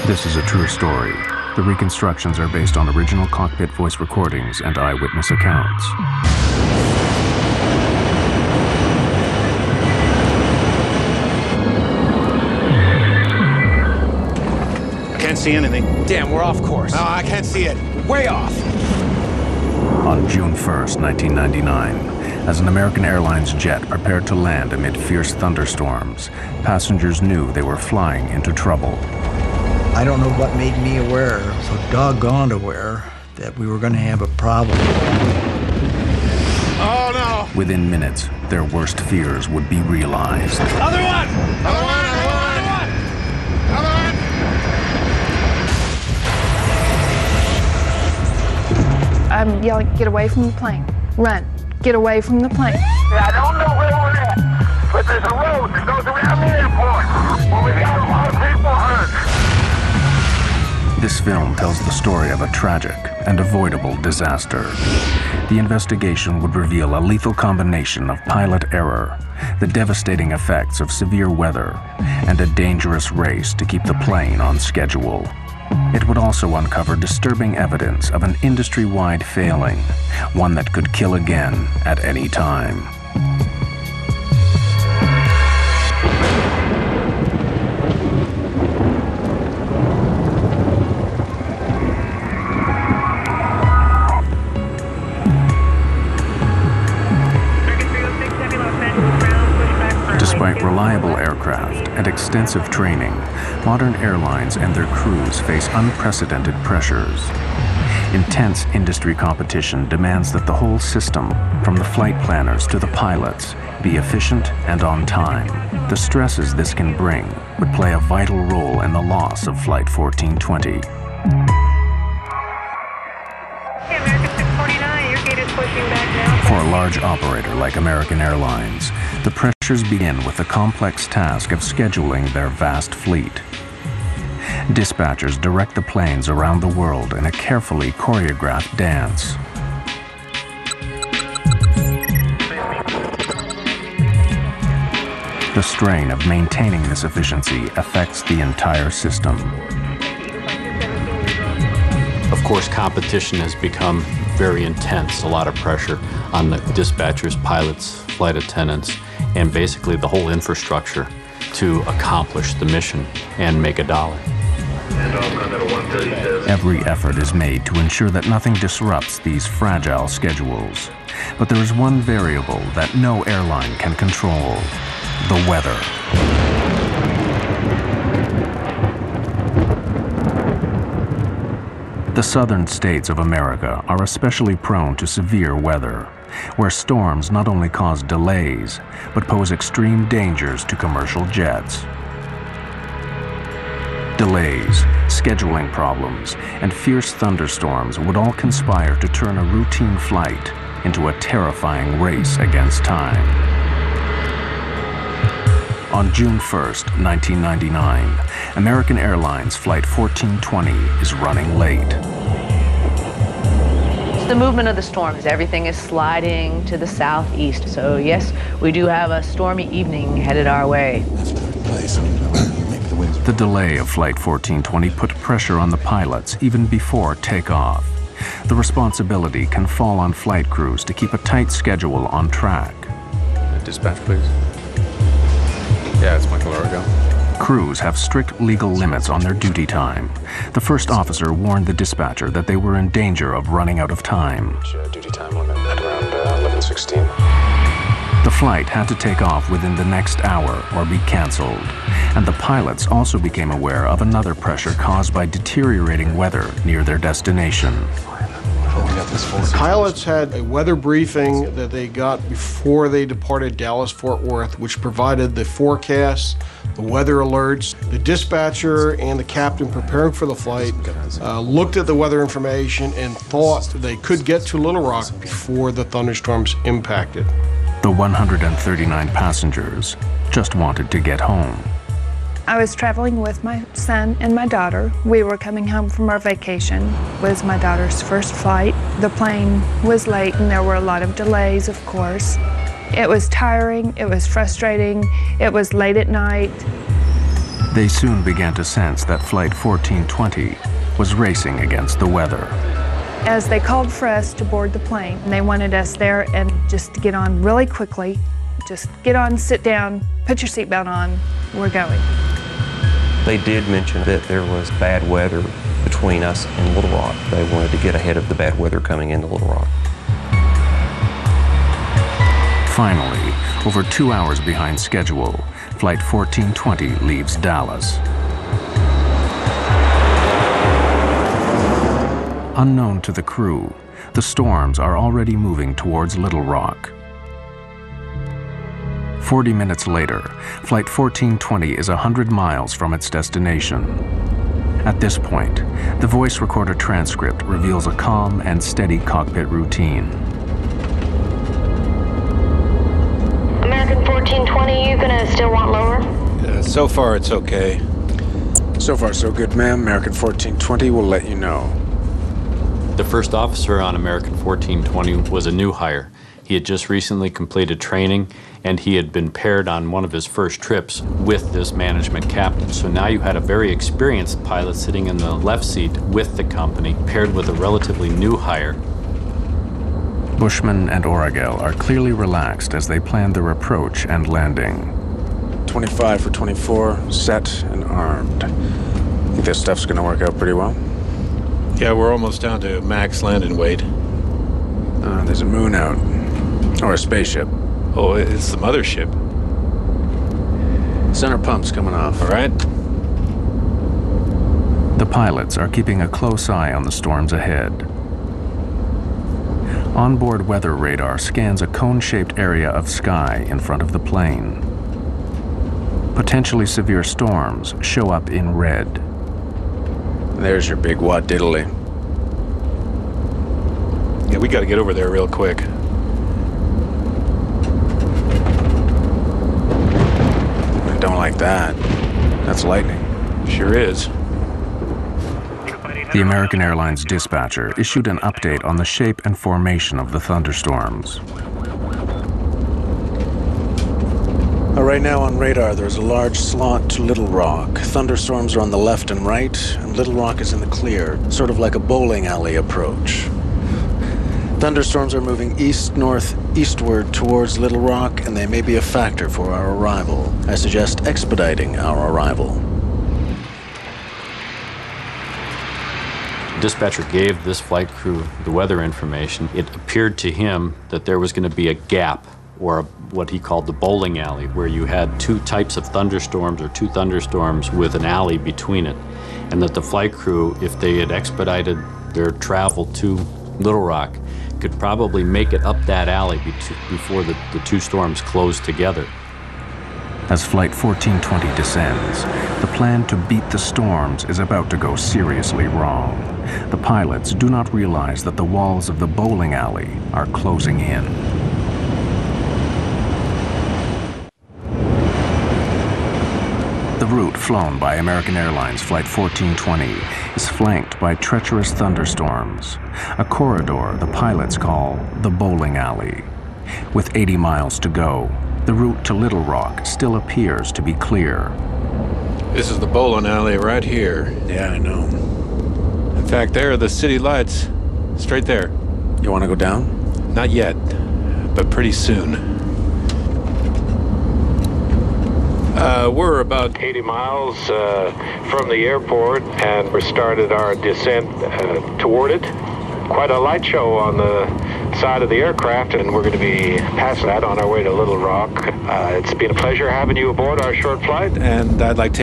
This is a true story. The reconstructions are based on original cockpit voice recordings and eyewitness accounts. I can't see anything. Damn, we're off course. No, I can't see it. Way off. On June 1st, 1999, as an American Airlines jet prepared to land amid fierce thunderstorms, passengers knew they were flying into trouble. I don't know what made me aware, so doggone aware, that we were going to have a problem. Oh, no! Within minutes, their worst fears would be realized. Other one! Other one! Other one! Other one! I'm yelling, get away from the plane. Run. Get away from the plane. I don't know where we're at, but there's a road that goes around the airport. Well, we got a lot of people hurt. This film tells the story of a tragic and avoidable disaster. The investigation would reveal a lethal combination of pilot error, the devastating effects of severe weather, and a dangerous race to keep the plane on schedule. It would also uncover disturbing evidence of an industry-wide failing, one that could kill again at any time. Despite reliable aircraft and extensive training, modern airlines and their crews face unprecedented pressures. Intense industry competition demands that the whole system, from the flight planners to the pilots, be efficient and on time. The stresses this can bring would play a vital role in the loss of Flight 1420. For a large operator like American Airlines, the pressures begin with the complex task of scheduling their vast fleet. Dispatchers direct the planes around the world in a carefully choreographed dance. The strain of maintaining this efficiency affects the entire system. Of course, competition has become very intense, a lot of pressure on the dispatchers, pilots, flight attendants, and basically the whole infrastructure to accomplish the mission and make a dollar. Every effort is made to ensure that nothing disrupts these fragile schedules. But there is one variable that no airline can control: the weather. The southern states of America are especially prone to severe weather, where storms not only cause delays, but pose extreme dangers to commercial jets. Delays, scheduling problems, and fierce thunderstorms would all conspire to turn a routine flight into a terrifying race against time. On June 1st, 1999, American Airlines Flight 1420 is running late. The movement of the storms, everything is sliding to the southeast. So yes, we do have a stormy evening headed our way. The delay of Flight 1420 put pressure on the pilots even before takeoff. The responsibility can fall on flight crews to keep a tight schedule on track. Dispatch, please. Yeah, it's Michael Arago. Crews have strict legal limits on their duty time. The first officer warned the dispatcher that they were in danger of running out of time. Duty time limit at around 11:16. The flight had to take off within the next hour or be canceled. And the pilots also became aware of another pressure caused by deteriorating weather near their destination. Pilots had a weather briefing that they got before they departed Dallas-Fort Worth, which provided the forecasts, the weather alerts. The dispatcher and the captain preparing for the flight looked at the weather information and thought they could get to Little Rock before the thunderstorms impacted. The 139 passengers just wanted to get home. I was traveling with my son and my daughter. We were coming home from our vacation. It was my daughter's first flight. The plane was late and there were a lot of delays, of course. It was tiring, it was frustrating, it was late at night. They soon began to sense that Flight 1420 was racing against the weather. As they called for us to board the plane, and they wanted us there and just to get on really quickly. Just get on, sit down, put your seatbelt on, we're going. They did mention that there was bad weather between us and Little Rock. They wanted to get ahead of the bad weather coming into Little Rock. Finally, over 2 hours behind schedule, Flight 1420 leaves Dallas. Unknown to the crew, the storms are already moving towards Little Rock. 40 minutes later, Flight 1420 is 100 miles from its destination. At this point, the voice recorder transcript reveals a calm and steady cockpit routine. American 1420, you gonna still want lower? So far, it's okay. So far, so good, ma'am. American 1420 will let you know. The first officer on American 1420 was a new hire. He had just recently completed training, and he had been paired on one of his first trips with this management captain. So now you had a very experienced pilot sitting in the left seat with the company, paired with a relatively new hire. Bushman and Oragel are clearly relaxed as they plan their approach and landing. 25 for 24, set and armed. Think this stuff's gonna work out pretty well? Yeah, we're almost down to max landing weight. There's a moon out. Or a spaceship. Oh, it's the mothership. Center pump's coming off. All right. The pilots are keeping a close eye on the storms ahead. Onboard weather radar scans a cone-shaped area of sky in front of the plane. Potentially severe storms show up in red. There's your big wad diddly. Yeah, we got to get over there real quick. I don't like that. That's lightning. Sure is. The American Airlines dispatcher issued an update on the shape and formation of the thunderstorms. Right now on radar, there's a large slot to Little Rock. Thunderstorms are on the left and right, and Little Rock is in the clear, sort of like a bowling alley approach. Thunderstorms are moving east-northeastward towards Little Rock, and they may be a factor for our arrival. I suggest expediting our arrival. Dispatcher gave this flight crew the weather information. It appeared to him that there was going to be a gap, or what he called the bowling alley, where you had two types of thunderstorms, or two thunderstorms with an alley between it. And that the flight crew, if they had expedited their travel to Little Rock, could probably make it up that alley before the two storms closed together. As Flight 1420 descends, the plan to beat the storms is about to go seriously wrong. The pilots do not realize that the walls of the bowling alley are closing in. The route flown by American Airlines Flight 1420 is flanked by treacherous thunderstorms, a corridor the pilots call the bowling alley. With 80 miles to go, the route to Little Rock still appears to be clear. This is the bowling alley right here. Yeah, I know. In fact, there are the city lights. Straight there. You want to go down? Not yet, but pretty soon. We're about 80 miles from the airport, and we started our descent toward it. Quite a light show on the side of the aircraft, and we're going to be passing that on our way to Little Rock. It's been a pleasure having you aboard our short flight, and I'd like to